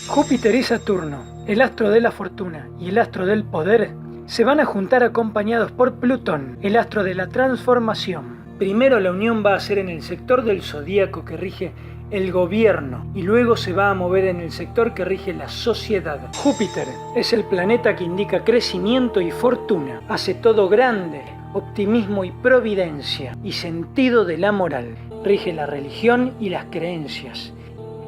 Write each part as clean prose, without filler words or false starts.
Júpiter y Saturno, el astro de la fortuna y el astro del poder, se van a juntar acompañados por Plutón, el astro de la transformación. Primero la unión va a ser en el sector del zodíaco que rige el gobierno y luego se va a mover en el sector que rige la sociedad. Júpiter es el planeta que indica crecimiento y fortuna, hace todo grande, optimismo y providencia y sentido de la moral, rige la religión y las creencias.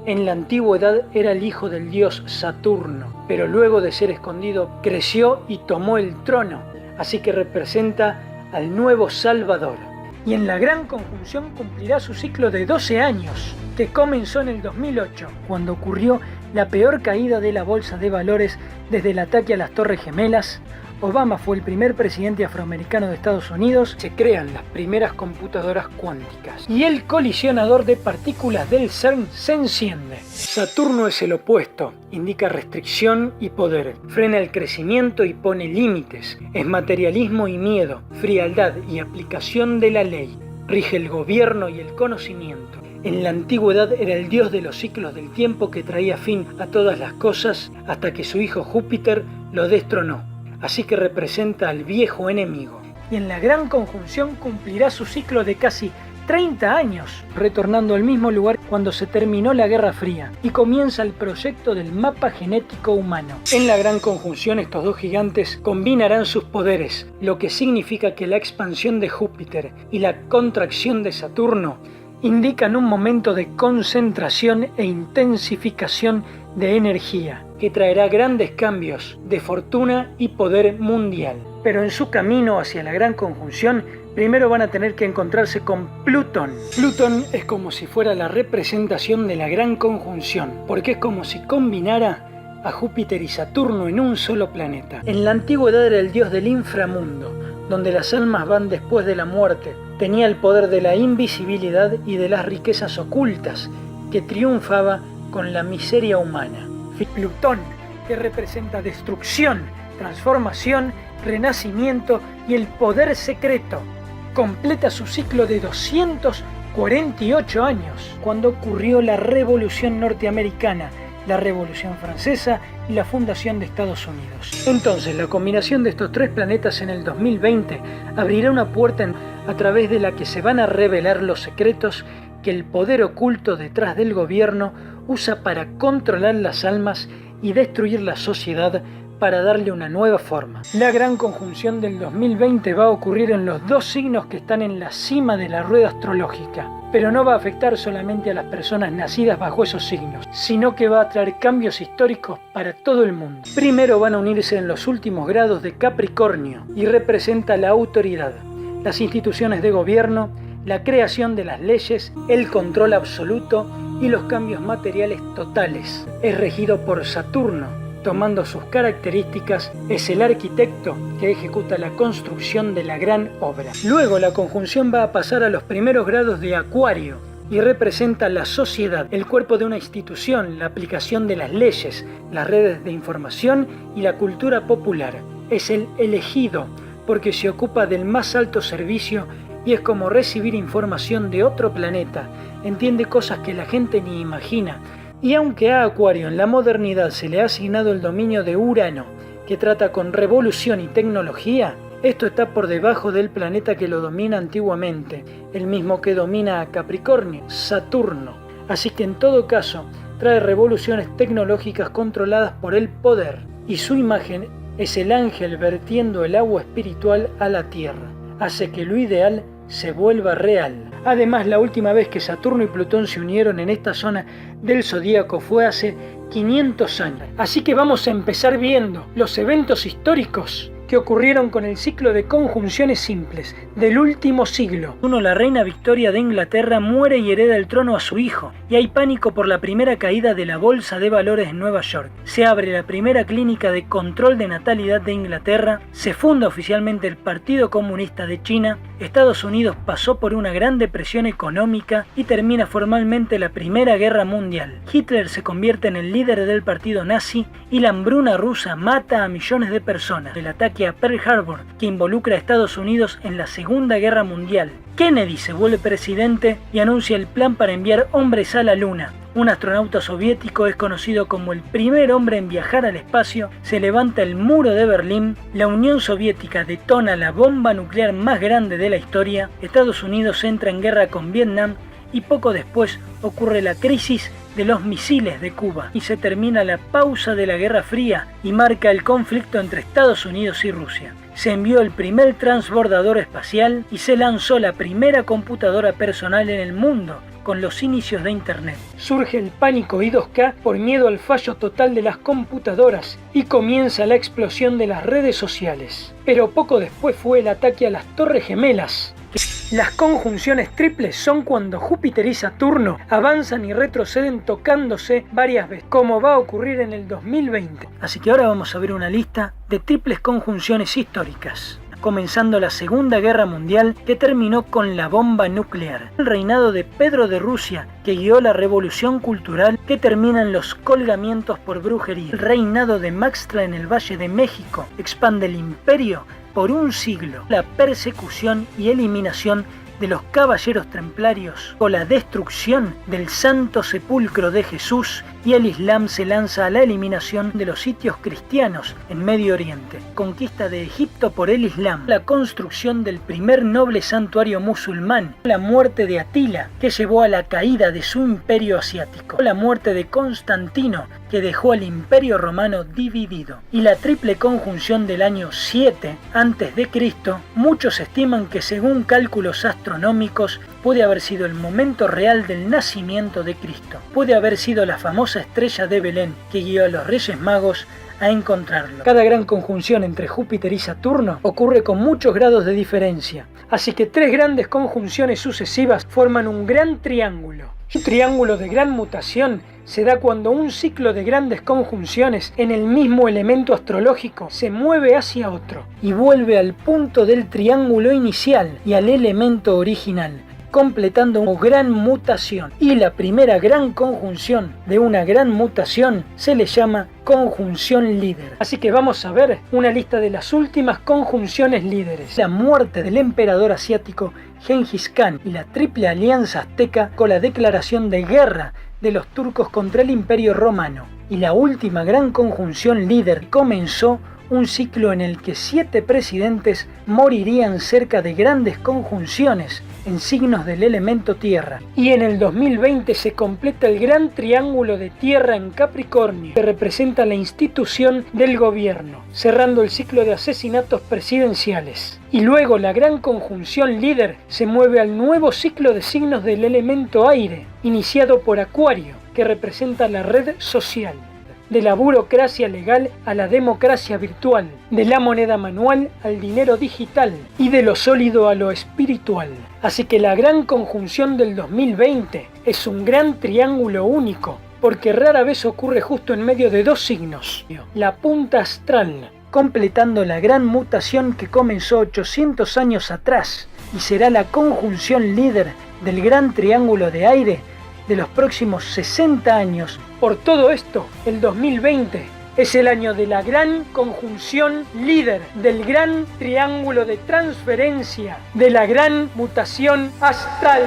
En la antigüedad era el hijo del dios Saturno, pero luego de ser escondido creció y tomó el trono, así que representa al nuevo Salvador. Y en la gran conjunción cumplirá su ciclo de 12 años, que comenzó en el 2008, cuando ocurrió la peor caída de la bolsa de valores desde el ataque a las Torres Gemelas. Obama fue el primer presidente afroamericano de Estados Unidos, se crean las primeras computadoras cuánticas y el colisionador de partículas del CERN se enciende. Saturno es el opuesto, indica restricción y poder, frena el crecimiento y pone límites, es materialismo y miedo, frialdad y aplicación de la ley, rige el gobierno y el conocimiento. En la antigüedad era el dios de los ciclos del tiempo que traía fin a todas las cosas hasta que su hijo Júpiter lo destronó. Así que representa al viejo enemigo. Y en la gran conjunción cumplirá su ciclo de casi 30 años, retornando al mismo lugar cuando se terminó la Guerra Fría y comienza el proyecto del mapa genético humano. En la gran conjunción estos dos gigantes combinarán sus poderes, lo que significa que la expansión de Júpiter y la contracción de Saturno indican un momento de concentración e intensificación de energía que traerá grandes cambios de fortuna y poder mundial. Pero en su camino hacia la gran conjunción, primero van a tener que encontrarse con Plutón. Plutón es como si fuera la representación de la gran conjunción, porque es como si combinara a Júpiter y Saturno en un solo planeta. En la antigüedad era el dios del inframundo, donde las almas van después de la muerte. Tenía el poder de la invisibilidad y de las riquezas ocultas, que triunfaba con la miseria humana. Plutón, que representa destrucción, transformación, renacimiento y el poder secreto, completa su ciclo de 248 años, cuando ocurrió la Revolución Norteamericana, la Revolución Francesa y la fundación de Estados Unidos. Entonces, la combinación de estos tres planetas en el 2020 abrirá una puerta a través de la que se van a revelar los secretos que el poder oculto detrás del gobierno usa para controlar las almas y destruir la sociedad para darle una nueva forma. La gran conjunción del 2020 va a ocurrir en los dos signos que están en la cima de la rueda astrológica, pero no va a afectar solamente a las personas nacidas bajo esos signos, sino que va a traer cambios históricos para todo el mundo. Primero van a unirse en los últimos grados de Capricornio y representa la autoridad, las instituciones de gobierno, la creación de las leyes, el control absoluto y los cambios materiales totales. Es regido por Saturno, tomando sus características, es el arquitecto que ejecuta la construcción de la gran obra. Luego la conjunción va a pasar a los primeros grados de Acuario y representa la sociedad, el cuerpo de una institución, la aplicación de las leyes, las redes de información y la cultura popular. Es el elegido porque se ocupa del más alto servicio y es como recibir información de otro planeta, entiende cosas que la gente ni imagina. Y aunque a Acuario en la modernidad se le ha asignado el dominio de Urano, que trata con revolución y tecnología, esto está por debajo del planeta que lo domina antiguamente, el mismo que domina a Capricornio, Saturno. Así que en todo caso, trae revoluciones tecnológicas controladas por el poder, y su imagen es el ángel vertiendo el agua espiritual a la tierra. Hace que lo ideal se vuelva real. Además, la última vez que Saturno y Plutón se unieron en esta zona del zodíaco fue hace 500 años. Así que vamos a empezar viendo los eventos históricos que ocurrieron con el ciclo de conjunciones simples del último siglo. La reina Victoria de Inglaterra muere y hereda el trono a su hijo, y hay pánico por la primera caída de la bolsa de valores en Nueva York. Se abre la primera clínica de control de natalidad de Inglaterra, se funda oficialmente el Partido Comunista de China, Estados Unidos pasó por una gran depresión económica y termina formalmente la Primera Guerra Mundial. Hitler se convierte en el líder del partido nazi y la hambruna rusa mata a millones de personas. El ataque ataque a Pearl Harbor, que involucra a Estados Unidos en la Segunda Guerra Mundial. Kennedy se vuelve presidente y anuncia el plan para enviar hombres a la Luna. Un astronauta soviético es conocido como el primer hombre en viajar al espacio, se levanta el muro de Berlín, la Unión Soviética detona la bomba nuclear más grande de la historia, Estados Unidos entra en guerra con Vietnam y poco después ocurre la crisis de los misiles de Cuba y se termina la pausa de la Guerra Fría y marca el conflicto entre Estados Unidos y Rusia. Se envió el primer transbordador espacial y se lanzó la primera computadora personal en el mundo, con los inicios de Internet. Surge el pánico I2K por miedo al fallo total de las computadoras y comienza la explosión de las redes sociales. Pero poco después fue el ataque a las Torres Gemelas. Las conjunciones triples son cuando Júpiter y Saturno avanzan y retroceden tocándose varias veces, como va a ocurrir en el 2020. Así que ahora vamos a ver una lista de triples conjunciones históricas. Comenzando la Segunda Guerra Mundial, que terminó con la bomba nuclear. El reinado de Pedro de Rusia, que guió la revolución cultural que termina en los colgamientos por brujería. El reinado de Maxtla en el Valle de México expande el imperio por un siglo. La persecución y eliminación de los caballeros templarios o la destrucción del Santo Sepulcro de Jesús, y el Islam se lanza a la eliminación de los sitios cristianos en Medio Oriente. Conquista de Egipto por el Islam, la construcción del primer noble santuario musulmán, la muerte de Atila, que llevó a la caída de su imperio asiático, la muerte de Constantino, que dejó al imperio romano dividido, y la triple conjunción del año 7 a.C., muchos estiman que según cálculos astronómicos puede haber sido el momento real del nacimiento de Cristo. Puede haber sido la famosa estrella de Belén que guió a los Reyes Magos a encontrarlo. Cada gran conjunción entre Júpiter y Saturno ocurre con muchos grados de diferencia, así que tres grandes conjunciones sucesivas forman un gran triángulo. Un triángulo de gran mutación se da cuando un ciclo de grandes conjunciones en el mismo elemento astrológico se mueve hacia otro y vuelve al punto del triángulo inicial y al elemento original, completando una gran mutación. Y la primera gran conjunción de una gran mutación se le llama conjunción líder. Así que vamos a ver una lista de las últimas conjunciones líderes. La muerte del emperador asiático Gengis Khan y la triple alianza azteca con la declaración de guerra de los turcos contra el imperio romano. Y la última gran conjunción líder comenzó un ciclo en el que 7 presidentes morirían cerca de grandes conjunciones en signos del elemento tierra. Y en el 2020 se completa el gran triángulo de tierra en Capricornio, que representa la institución del gobierno, cerrando el ciclo de asesinatos presidenciales. Y luego la gran conjunción líder se mueve al nuevo ciclo de signos del elemento aire, iniciado por Acuario, que representa la red social. De la burocracia legal a la democracia virtual, de la moneda manual al dinero digital y de lo sólido a lo espiritual. Así que la gran conjunción del 2020 es un gran triángulo único, porque rara vez ocurre justo en medio de dos signos. La punta astral, completando la gran mutación que comenzó 800 años atrás y será la conjunción líder del gran triángulo de aire de los próximos 60 años. Por todo esto, el 2020 es el año de la gran conjunción líder, del gran triángulo de transferencia, de la gran mutación astral.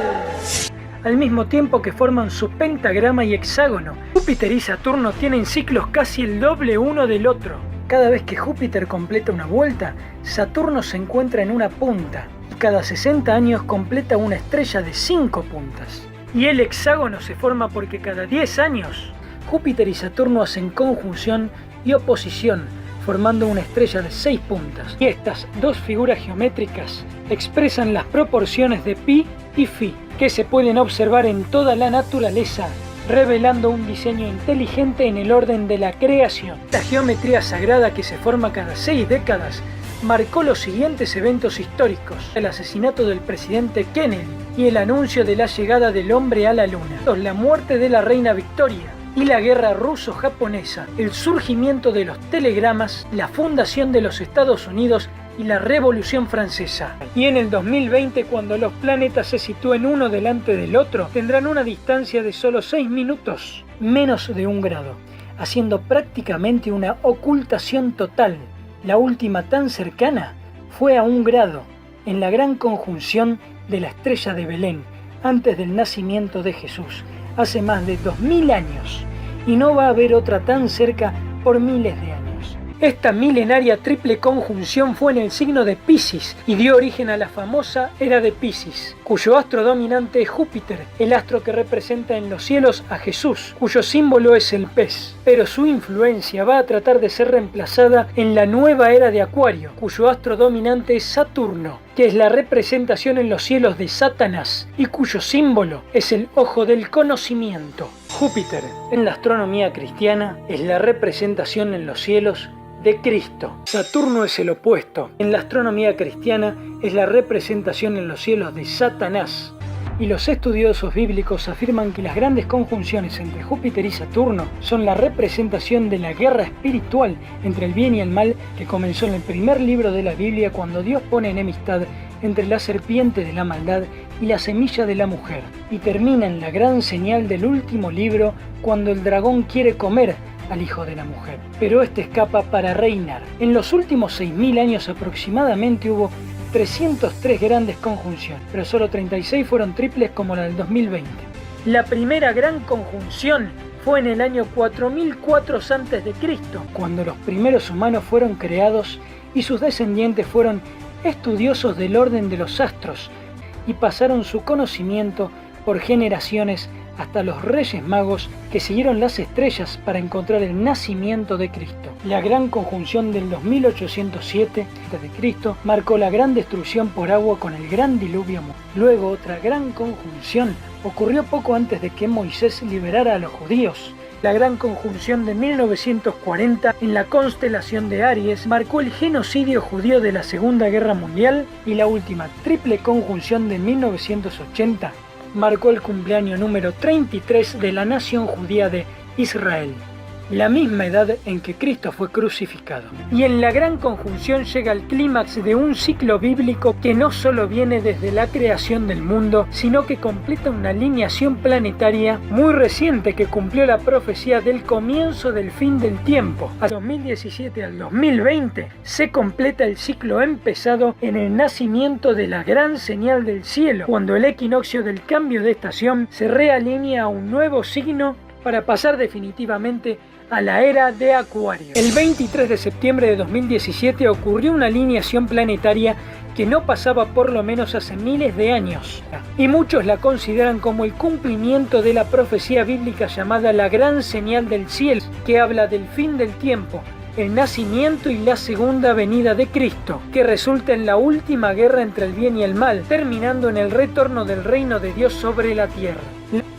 Al mismo tiempo que forman su pentagrama y hexágono, Júpiter y Saturno tienen ciclos casi el doble uno del otro. Cada vez que Júpiter completa una vuelta, Saturno se encuentra en una punta, y cada 60 años completa una estrella de 5 puntas. Y el hexágono se forma porque cada 10 años Júpiter y Saturno hacen conjunción y oposición, formando una estrella de 6 puntas. Y estas dos figuras geométricas expresan las proporciones de Pi y Phi, que se pueden observar en toda la naturaleza, revelando un diseño inteligente en el orden de la creación. La geometría sagrada, que se forma cada 6 décadas, marcó los siguientes eventos históricos: el asesinato del presidente Kennedy y el anuncio de la llegada del hombre a la luna, la muerte de la reina Victoria y la guerra ruso-japonesa, el surgimiento de los telegramas, la fundación de los Estados Unidos y la Revolución Francesa. Y en el 2020, cuando los planetas se sitúen uno delante del otro, tendrán una distancia de solo 6 minutos, menos de 1 grado, haciendo prácticamente una ocultación total la última tan cercana, fue a 1 grado, en la gran conjunción de la estrella de Belén, antes del nacimiento de Jesús, hace más de 2000 años, y no va a haber otra tan cerca por miles de años. Esta milenaria triple conjunción fue en el signo de Piscis y dio origen a la famosa era de Piscis, cuyo astro dominante es Júpiter, el astro que representa en los cielos a Jesús, cuyo símbolo es el pez. Pero su influencia va a tratar de ser reemplazada en la nueva era de Acuario, cuyo astro dominante es Saturno, que es la representación en los cielos de Satanás y cuyo símbolo es el ojo del conocimiento. Júpiter, en la astronomía cristiana, es la representación en los cielos de Cristo. Saturno es el opuesto. En la astronomía cristiana es la representación en los cielos de Satanás. Y los estudiosos bíblicos afirman que las grandes conjunciones entre Júpiter y Saturno son la representación de la guerra espiritual entre el bien y el mal que comenzó en el primer libro de la Biblia cuando Dios pone enemistad entre la serpiente de la maldad y la semilla de la mujer, y termina en la gran señal del último libro cuando el dragón quiere comer al hijo de la mujer, pero este escapa para reinar. En los últimos 6000 años aproximadamente hubo 303 grandes conjunciones, pero solo 36 fueron triples como la del 2020. La primera gran conjunción fue en el año 4004 a.C., cuando los primeros humanos fueron creados y sus descendientes fueron estudiosos del orden de los astros y pasaron su conocimiento por generaciones hasta los Reyes Magos que siguieron las estrellas para encontrar el nacimiento de Cristo. La gran conjunción del 2807 a.C. marcó la gran destrucción por agua con el gran diluvio. Luego otra gran conjunción ocurrió poco antes de que Moisés liberara a los judíos. La gran conjunción de 1940 en la constelación de Aries marcó el genocidio judío de la Segunda Guerra Mundial, y la última triple conjunción de 1980 marcó el cumpleaños número 33 de la nación judía de Israel, la misma edad en que Cristo fue crucificado. Y en la gran conjunción llega el clímax de un ciclo bíblico que no solo viene desde la creación del mundo, sino que completa una alineación planetaria muy reciente que cumplió la profecía del comienzo del fin del tiempo. A 2017 al 2020 se completa el ciclo empezado en el nacimiento de la gran señal del cielo, cuando el equinoccio del cambio de estación se realinea a un nuevo signo para pasar definitivamente a la era de Acuario. El 23 de septiembre de 2017 ocurrió una alineación planetaria que no pasaba por lo menos hace miles de años, y muchos la consideran como el cumplimiento de la profecía bíblica llamada la gran señal del cielo, que habla del fin del tiempo, el nacimiento y la segunda venida de Cristo, que resulta en la última guerra entre el bien y el mal, terminando en el retorno del reino de Dios sobre la tierra.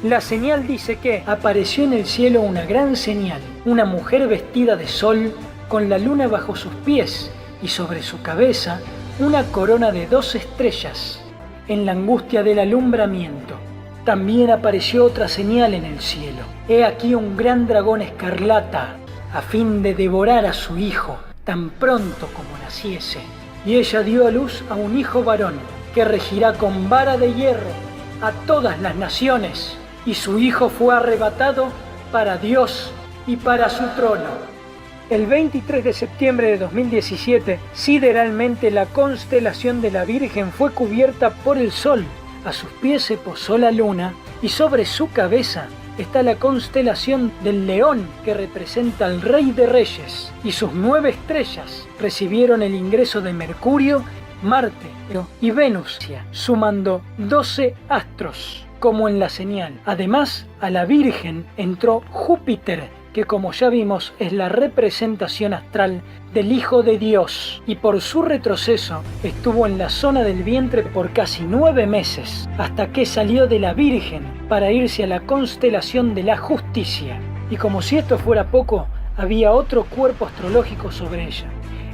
La señal dice que apareció en el cielo una gran señal, una mujer vestida de sol, con la luna bajo sus pies, y sobre su cabeza una corona de 2 estrellas, en la angustia del alumbramiento. También apareció otra señal en el cielo. He aquí un gran dragón escarlata, a fin de devorar a su hijo tan pronto como naciese. Y ella dio a luz a un hijo varón, que regirá con vara de hierro a todas las naciones, y su hijo fue arrebatado para Dios y para su trono. El 23 de septiembre de 2017, sideralmente la constelación de la Virgen fue cubierta por el sol. A sus pies se posó la luna, y sobre su cabeza está la constelación del león, que representa al Rey de Reyes, y sus 9 estrellas recibieron el ingreso de Mercurio, Marte y Venus, sumando 12 astros, como en la señal. Además, a la Virgen entró Júpiter, que como ya vimos es la representación astral del Hijo de Dios, y por su retroceso estuvo en la zona del vientre por casi 9 meses, hasta que salió de la Virgen para irse a la constelación de la Justicia. Y como si esto fuera poco, había otro cuerpo astrológico sobre ella,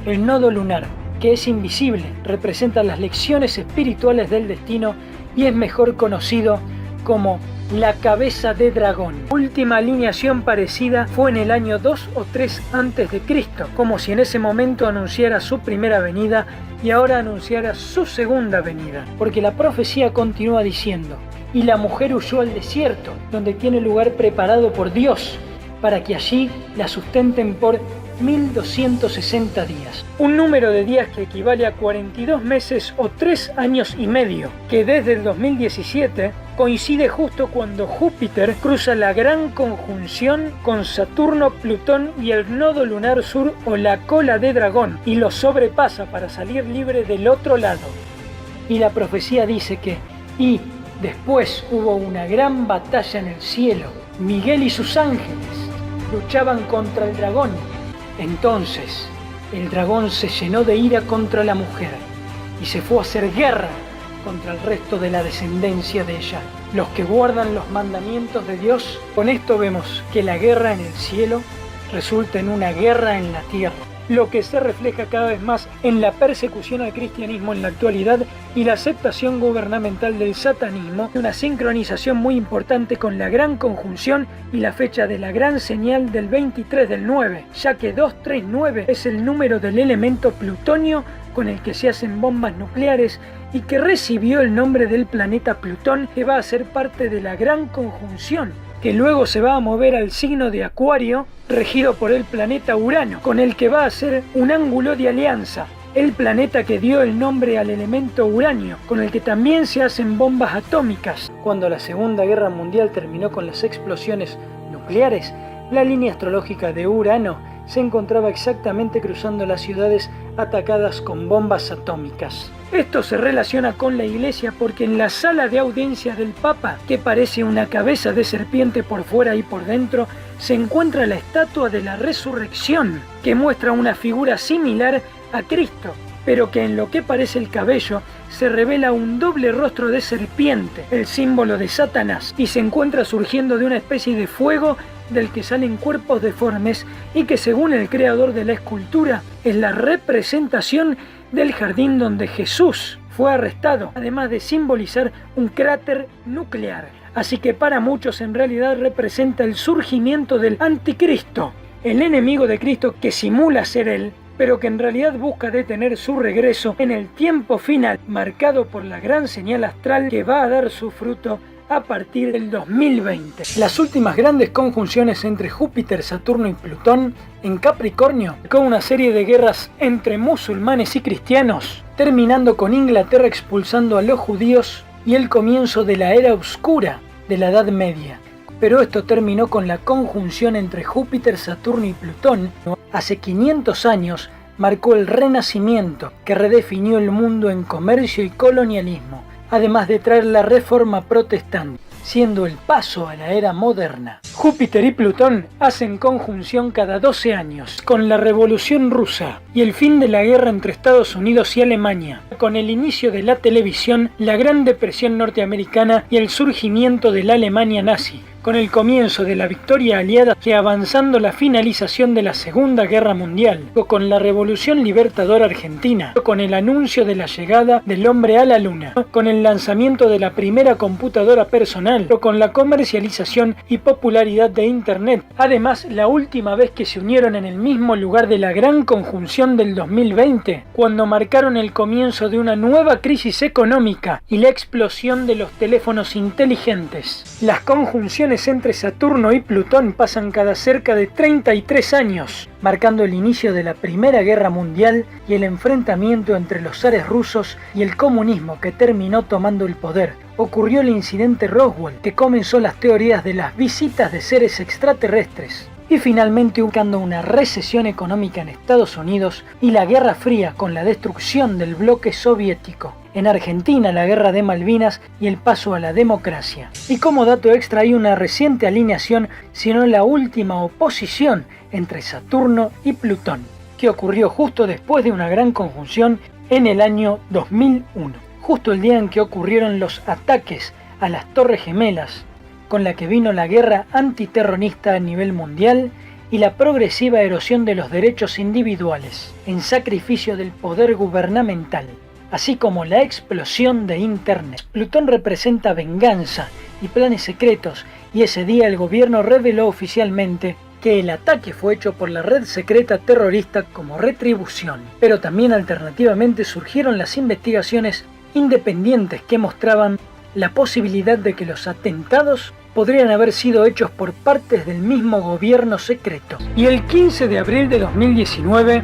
el nodo lunar, que es invisible, representa las lecciones espirituales del destino y es mejor conocido como la cabeza de dragón. Última alineación parecida fue en el año 2 o 3 a.C., como si en ese momento anunciara su primera venida y ahora anunciara su segunda venida, porque la profecía continúa diciendo: y la mujer huyó al desierto, donde tiene lugar preparado por Dios, para que allí la sustenten por 1260 días. Un número de días que equivale a 42 meses o 3 años y medio, que desde el 2017 coincide justo cuando Júpiter cruza la gran conjunción con Saturno, Plutón y el nodo lunar sur o la cola de dragón, y lo sobrepasa para salir libre del otro lado. Y la profecía dice que, y después hubo una gran batalla en el cielo. Miguel y sus ángeles luchaban contra el dragón. Entonces el dragón se llenó de ira contra la mujer y se fue a hacer guerra contra el resto de la descendencia de ella, los que guardan los mandamientos de Dios. Con esto vemos que la guerra en el cielo resulta en una guerra en la tierra, lo que se refleja cada vez más en la persecución al cristianismo en la actualidad y la aceptación gubernamental del satanismo, una sincronización muy importante con la gran conjunción y la fecha de la gran señal del 23 del 9, ya que 239 es el número del elemento plutonio con el que se hacen bombas nucleares y que recibió el nombre del planeta Plutón, que va a ser parte de la gran conjunción, que luego se va a mover al signo de Acuario, regido por el planeta Urano, con el que va a ser un ángulo de alianza, el planeta que dio el nombre al elemento uranio, con el que también se hacen bombas atómicas. Cuando la Segunda Guerra Mundial terminó con las explosiones nucleares, la línea astrológica de Urano se encontraba exactamente cruzando las ciudades atacadas con bombas atómicas. Esto se relaciona con la iglesia porque en la sala de audiencias del Papa, que parece una cabeza de serpiente por fuera y por dentro, se encuentra la estatua de la resurrección, que muestra una figura similar a Cristo, pero que en lo que parece el cabello se revela un doble rostro de serpiente, el símbolo de Satanás, y se encuentra surgiendo de una especie de fuego del que salen cuerpos deformes y que, según el creador de la escultura, es la representación del jardín donde Jesús fue arrestado, además de simbolizar un cráter nuclear. Así que para muchos en realidad representa el surgimiento del anticristo, el enemigo de Cristo que simula ser él, pero que en realidad busca detener su regreso en el tiempo final, marcado por la gran señal astral que va a dar su fruto a partir del 2020. Las últimas grandes conjunciones entre Júpiter, Saturno y Plutón en Capricornio, con una serie de guerras entre musulmanes y cristianos, terminando con Inglaterra expulsando a los judíos y el comienzo de la era oscura de la Edad Media. Pero esto terminó con la conjunción entre Júpiter, Saturno y Plutón. Hace 500 años marcó el Renacimiento, que redefinió el mundo en comercio y colonialismo, además de traer la Reforma Protestante, siendo el paso a la era moderna. Júpiter y Plutón hacen conjunción cada 12 años, con la Revolución Rusa y el fin de la guerra entre Estados Unidos y Alemania, con el inicio de la televisión, la Gran Depresión norteamericana y el surgimiento de la Alemania nazi, con el comienzo de la victoria aliada y avanzando la finalización de la Segunda Guerra Mundial, o con la Revolución Libertadora Argentina, o con el anuncio de la llegada del hombre a la Luna, o con el lanzamiento de la primera computadora personal, o con la comercialización y popularidad de Internet. Además, la última vez que se unieron en el mismo lugar de la gran conjunción del 2020, cuando marcaron el comienzo de una nueva crisis económica y la explosión de los teléfonos inteligentes. Las conjunciones entre Saturno y Plutón pasan cada cerca de 33 años, marcando el inicio de la Primera Guerra Mundial y el enfrentamiento entre los zares rusos y el comunismo que terminó tomando el poder. Ocurrió el incidente Roswell, que comenzó las teorías de las visitas de seres extraterrestres, y finalmente buscando una recesión económica en Estados Unidos y la Guerra Fría con la destrucción del bloque soviético. En Argentina, la Guerra de Malvinas y el paso a la democracia. Y como dato extra, hay una reciente alineación, sino la última oposición entre Saturno y Plutón, que ocurrió justo después de una gran conjunción en el año 2001, justo el día en que ocurrieron los ataques a las Torres Gemelas, con la que vino la guerra antiterrorista a nivel mundial y la progresiva erosión de los derechos individuales, en sacrificio del poder gubernamental, así como la explosión de Internet. Plutón representa venganza y planes secretos, y ese día el gobierno reveló oficialmente que el ataque fue hecho por la red secreta terrorista como retribución. Pero también alternativamente surgieron las investigaciones independientes que mostraban la posibilidad de que los atentados podrían haber sido hechos por partes del mismo gobierno secreto. Y el 15 de abril de 2019,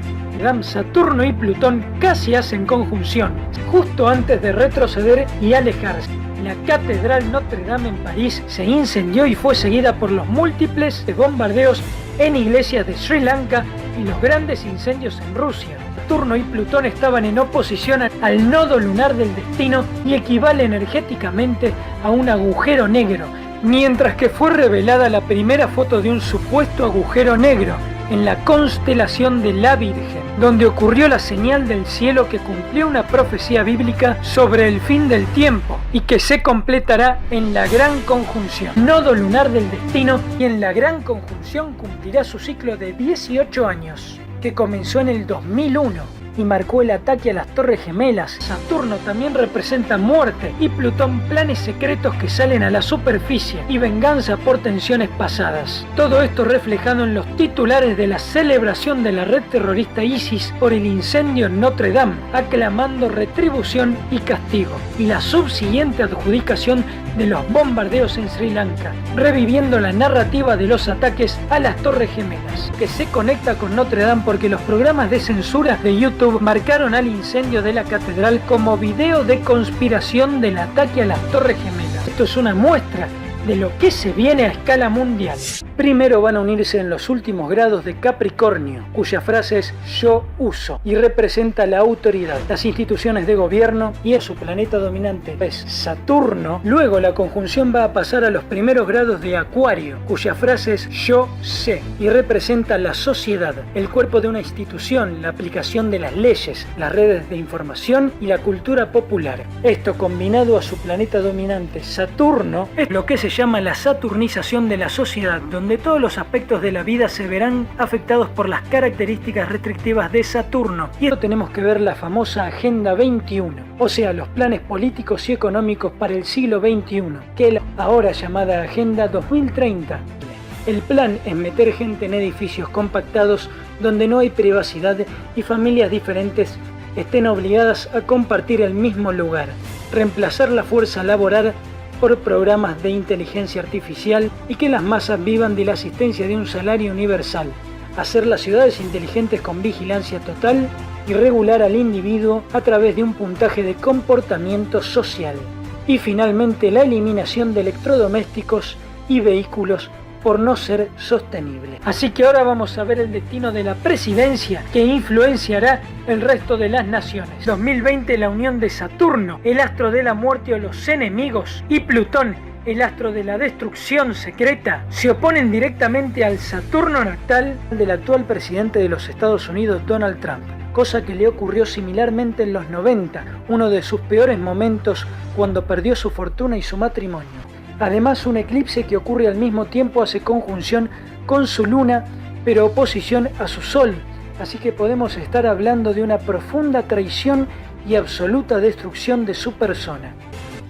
Saturno y Plutón casi hacen conjunción, justo antes de retroceder y alejarse. La Catedral Notre Dame en París se incendió y fue seguida por los múltiples bombardeos en iglesias de Sri Lanka y los grandes incendios en Rusia. Saturno y Plutón estaban en oposición al nodo lunar del destino y equivale energéticamente a un agujero negro, mientras que fue revelada la primera foto de un supuesto agujero negro en la constelación de la Virgen, donde ocurrió la señal del cielo que cumplió una profecía bíblica sobre el fin del tiempo y que se completará en la Gran Conjunción, nodo lunar del destino, y en la Gran Conjunción cumplirá su ciclo de 18 años, que comenzó en el 2001 y marcó el ataque a las Torres Gemelas. Saturno también representa muerte y Plutón planes secretos que salen a la superficie y venganza por tensiones pasadas. Todo esto reflejado en los titulares de la celebración de la red terrorista ISIS por el incendio en Notre Dame, aclamando retribución y castigo, y la subsiguiente adjudicación de los bombardeos en Sri Lanka, reviviendo la narrativa de los ataques a las Torres Gemelas, que se conecta con Notre Dame porque los programas de censura de YouTube marcaron al incendio de la catedral como video de conspiración del ataque a las Torres Gemelas. Esto es una muestra de lo que se viene a escala mundial. Primero van a unirse en los últimos grados de Capricornio, cuya frase es yo uso y representa la autoridad, las instituciones de gobierno, y es su planeta dominante es Saturno. Luego la conjunción va a pasar a los primeros grados de Acuario, cuya frase es yo sé y representa la sociedad, el cuerpo de una institución, la aplicación de las leyes, las redes de información y la cultura popular. Esto combinado a su planeta dominante Saturno es lo que se llama la saturnización de la sociedad, donde todos los aspectos de la vida se verán afectados por las características restrictivas de Saturno. Y esto tenemos que ver la famosa Agenda 21, o sea, los planes políticos y económicos para el siglo XXI, que es la ahora llamada Agenda 2030. El plan es meter gente en edificios compactados donde no hay privacidad y familias diferentes estén obligadas a compartir el mismo lugar, reemplazar la fuerza laboral por programas de inteligencia artificial y que las masas vivan de la asistencia de un salario universal, hacer las ciudades inteligentes con vigilancia total y regular al individuo a través de un puntaje de comportamiento social. Y finalmente la eliminación de electrodomésticos y vehículos por no ser sostenible. Así que ahora vamos a ver el destino de la presidencia que influenciará el resto de las naciones. 2020, la unión de Saturno, el astro de la muerte o los enemigos, y Plutón, el astro de la destrucción secreta, se oponen directamente al Saturno natal del actual presidente de los Estados Unidos, Donald Trump. Cosa que le ocurrió similarmente en los 90, uno de sus peores momentos cuando perdió su fortuna y su matrimonio. Además, un eclipse que ocurre al mismo tiempo hace conjunción con su luna, pero oposición a su sol. Así que podemos estar hablando de una profunda traición y absoluta destrucción de su persona.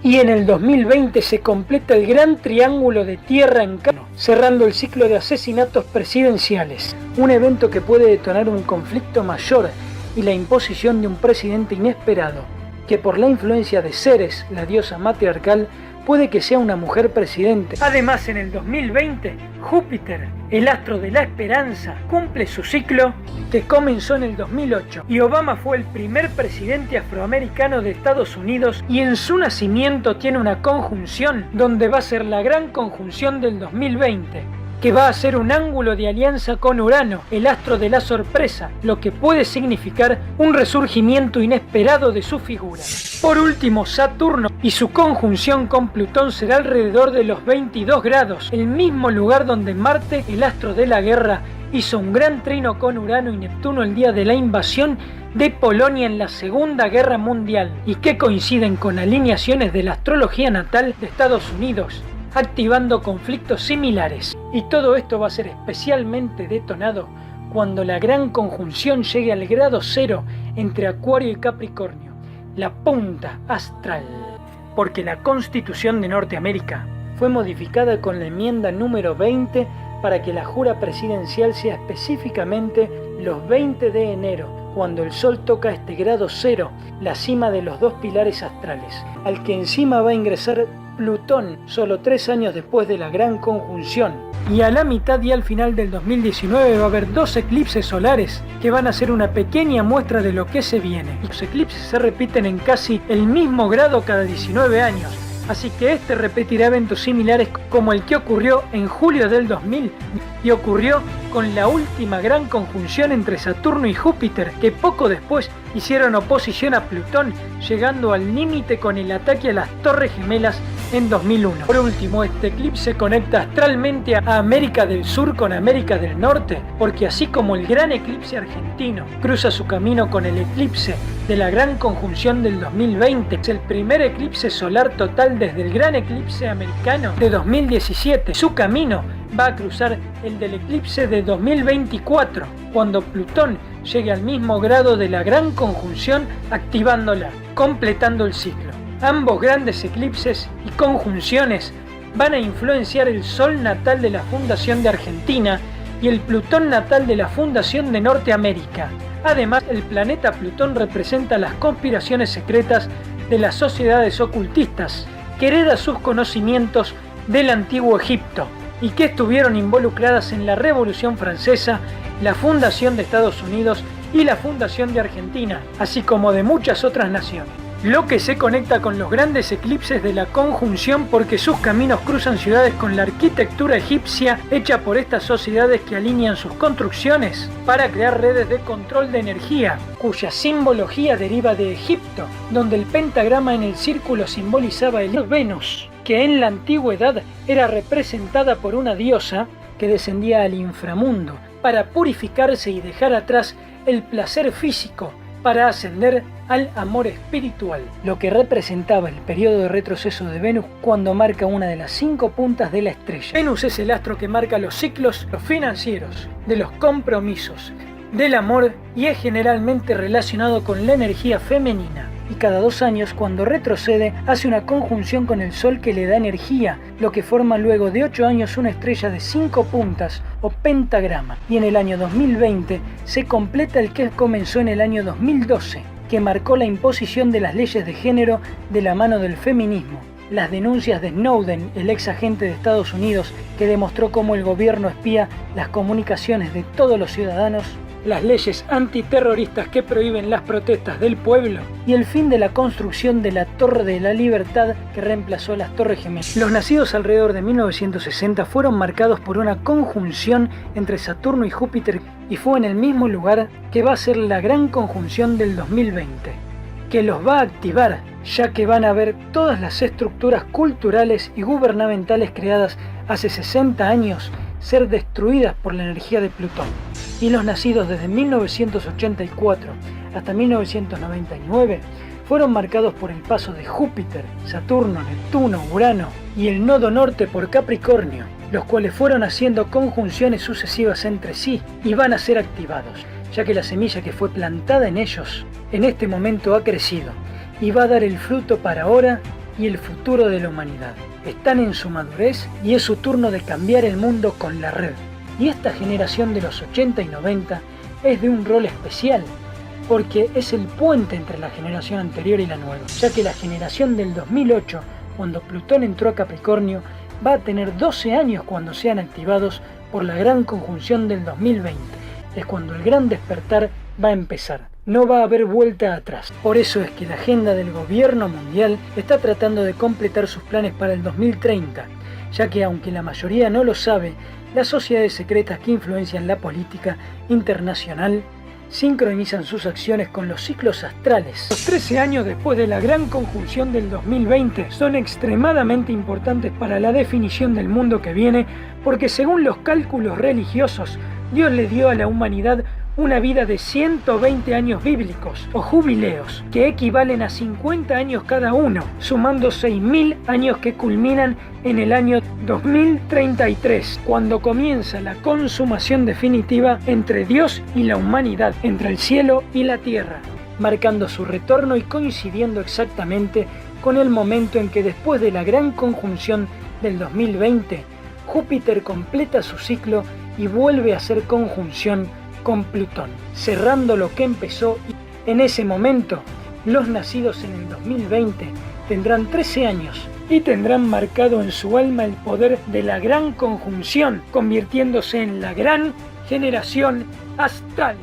Y en el 2020 se completa el gran triángulo de tierra en Cano, cerrando el ciclo de asesinatos presidenciales. Un evento que puede detonar un conflicto mayor y la imposición de un presidente inesperado, que por la influencia de Ceres, la diosa matriarcal, puede que sea una mujer presidente. Además, en el 2020, Júpiter, el astro de la esperanza, cumple su ciclo que comenzó en el 2008 y Obama fue el primer presidente afroamericano de Estados Unidos y en su nacimiento tiene una conjunción donde va a ser la gran conjunción del 2020, que va a ser un ángulo de alianza con Urano, el astro de la sorpresa, lo que puede significar un resurgimiento inesperado de su figura. Por último, Saturno y su conjunción con Plutón será alrededor de los 22 grados, el mismo lugar donde Marte, el astro de la guerra, hizo un gran trino con Urano y Neptuno el día de la invasión de Polonia en la Segunda Guerra Mundial, y que coinciden con alineaciones de la astrología natal de Estados Unidos, activando conflictos similares. Y todo esto va a ser especialmente detonado cuando la gran conjunción llegue al grado 0 entre Acuario y Capricornio, la punta astral, porque la Constitución de Norteamérica fue modificada con la enmienda número 20 para que la jura presidencial sea específicamente los 20 de enero, cuando el Sol toca este grado 0, la cima de los dos pilares astrales, al que encima va a ingresar Plutón, solo 3 años después de la gran conjunción. Y a la mitad y al final del 2019 va a haber 2 eclipses solares que van a ser una pequeña muestra de lo que se viene. Los eclipses se repiten en casi el mismo grado cada 19 años. Así que este repetirá eventos similares como el que ocurrió en julio del 2000 y ocurrió con la última gran conjunción entre Saturno y Júpiter, que poco después hicieron oposición a Plutón, llegando al límite con el ataque a las Torres Gemelas en 2001. Por último, este eclipse conecta astralmente a América del Sur con América del Norte, porque así como el gran eclipse argentino cruza su camino con el eclipse de la gran conjunción del 2020, es el primer eclipse solar total desde el gran eclipse americano de 2017. Su camino va a cruzar el del eclipse de 2024, cuando Plutón llegue al mismo grado de la gran conjunción, activándola, completando el ciclo. Ambos grandes eclipses y conjunciones van a influenciar el Sol natal de la Fundación de Argentina y el Plutón natal de la Fundación de Norteamérica. Además, el planeta Plutón representa las conspiraciones secretas de las sociedades ocultistas, que hereda sus conocimientos del antiguo Egipto y que estuvieron involucradas en la Revolución Francesa, la fundación de Estados Unidos y la fundación de Argentina, así como de muchas otras naciones. Lo que se conecta con los grandes eclipses de la conjunción porque sus caminos cruzan ciudades con la arquitectura egipcia hecha por estas sociedades que alinean sus construcciones para crear redes de control de energía, cuya simbología deriva de Egipto, donde el pentagrama en el círculo simbolizaba el Venus, que en la antigüedad era representada por una diosa que descendía al inframundo para purificarse y dejar atrás el placer físico para ascender al amor espiritual, lo que representaba el periodo de retroceso de Venus cuando marca una de las 5 puntas de la estrella. Venus es el astro que marca los ciclos financieros, de los compromisos, del amor y es generalmente relacionado con la energía femenina. Y cada 2 años, cuando retrocede, hace una conjunción con el Sol que le da energía, lo que forma luego de 8 años una estrella de 5 puntas o pentagrama. Y en el año 2020 se completa el que comenzó en el año 2012, que marcó la imposición de las leyes de género de la mano del feminismo. Las denuncias de Snowden, el ex agente de Estados Unidos, que demostró cómo el gobierno espía las comunicaciones de todos los ciudadanos, las leyes antiterroristas que prohíben las protestas del pueblo y el fin de la construcción de la Torre de la Libertad que reemplazó las Torres Gemelas. Los nacidos alrededor de 1960 fueron marcados por una conjunción entre Saturno y Júpiter y fue en el mismo lugar que va a ser la gran conjunción del 2020, que los va a activar, ya que van a ver todas las estructuras culturales y gubernamentales creadas hace 60 años ser destruidas por la energía de Plutón. Y los nacidos desde 1984 hasta 1999 fueron marcados por el paso de Júpiter, Saturno, Neptuno, Urano y el nodo norte por Capricornio, los cuales fueron haciendo conjunciones sucesivas entre sí y van a ser activados, ya que la semilla que fue plantada en ellos en este momento ha crecido y va a dar el fruto para ahora y el futuro de la humanidad. Están en su madurez y es su turno de cambiar el mundo con la red. Y esta generación de los 80 y 90 es de un rol especial, porque es el puente entre la generación anterior y la nueva, ya que la generación del 2008, cuando Plutón entró a Capricornio, va a tener 12 años cuando sean activados por la gran conjunción del 2020. Es cuando el gran despertar va a empezar. No va a haber vuelta atrás. Por eso es que la agenda del gobierno mundial está tratando de completar sus planes para el 2030, ya que aunque la mayoría no lo sabe, las sociedades secretas que influencian la política internacional sincronizan sus acciones con los ciclos astrales. Los 13 años después de la gran conjunción del 2020 son extremadamente importantes para la definición del mundo que viene, porque según los cálculos religiosos, Dios le dio a la humanidad una vida de 120 años bíblicos o jubileos, que equivalen a 50 años cada uno, sumando 6.000 años que culminan en el año 2033, cuando comienza la consumación definitiva entre Dios y la humanidad, entre el cielo y la tierra, marcando su retorno y coincidiendo exactamente con el momento en que después de la gran conjunción del 2020, Júpiter completa su ciclo y vuelve a hacer conjunción con Plutón, cerrando lo que empezó. En ese momento, los nacidos en el 2020 tendrán 13 años y tendrán marcado en su alma el poder de la gran conjunción, convirtiéndose en la gran generación astral.